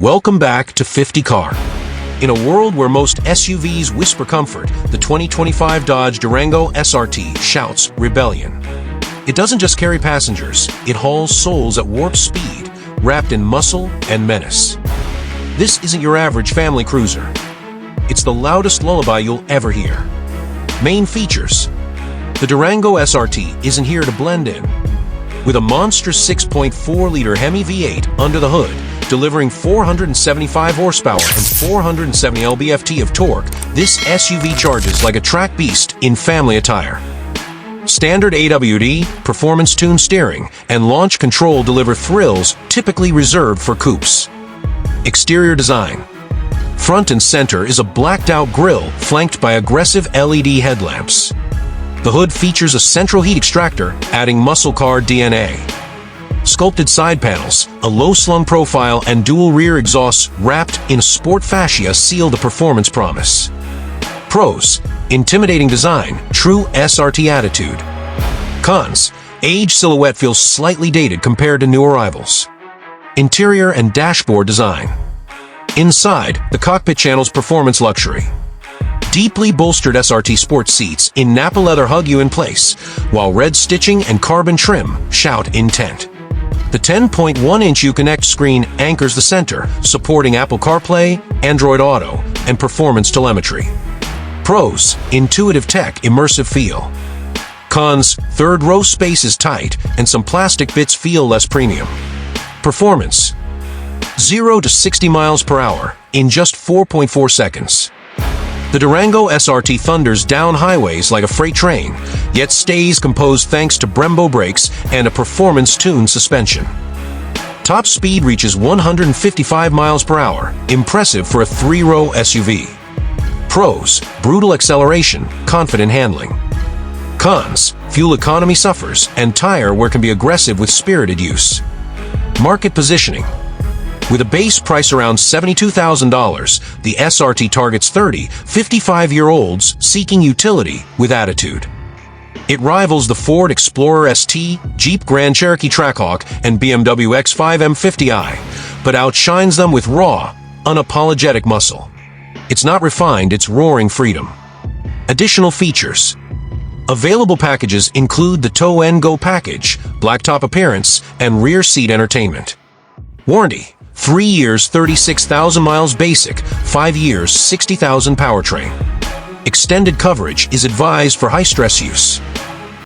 Welcome back to 50 Car. In a world where most SUVs whisper comfort, the 2025 Dodge Durango SRT shouts rebellion. It doesn't just carry passengers, it hauls souls at warp speed, wrapped in muscle and menace. This isn't your average family cruiser. It's the loudest lullaby you'll ever hear. Main features. The Durango SRT isn't here to blend in. With a monstrous 6.4-liter HEMI V8 under the hood, delivering 475 horsepower and 470 lb-ft of torque, this SUV charges like a track beast in family attire. Standard AWD, performance-tuned steering, and launch control deliver thrills typically reserved for coupes. Exterior design. Front and center is a blacked-out grille flanked by aggressive LED headlamps. The hood features a central heat extractor, adding muscle car DNA. Sculpted side panels, a low-slung profile, and dual rear exhausts wrapped in sport fascia seal the performance promise. Pros: intimidating design, true SRT attitude. Cons: age silhouette feels slightly dated compared to new arrivals. Interior and dashboard design. Inside, the cockpit channels performance luxury. Deeply bolstered SRT sports seats in Napa leather hug you in place, while red stitching and carbon trim shout intent. The 10.1-inch Uconnect screen anchors the center, supporting Apple CarPlay, Android Auto, and performance telemetry. Pros: intuitive tech, immersive feel. Cons: third row space is tight, and some plastic bits feel less premium. Performance: 0 to 60 miles per hour in just 4.4 seconds. The Durango SRT thunders down highways like a freight train, yet stays composed thanks to Brembo brakes and a performance-tuned suspension. Top speed reaches 155 miles per hour, impressive for a 3-row SUV. Pros: brutal acceleration, confident handling. Cons: fuel economy suffers, and tire wear can be aggressive with spirited use. Market positioning. With a base price around $72,000, the SRT targets 30, 55-year-olds seeking utility with attitude. It rivals the Ford Explorer ST, Jeep Grand Cherokee Trackhawk, and BMW X5 M50i, but outshines them with raw, unapologetic muscle. It's not refined, it's roaring freedom. Additional features. Available packages include the Tow & Go package, blacktop appearance, and rear seat entertainment. Warranty: 3 years, 36,000 miles basic, 5 years, 60,000 powertrain. Extended coverage is advised for high-stress use.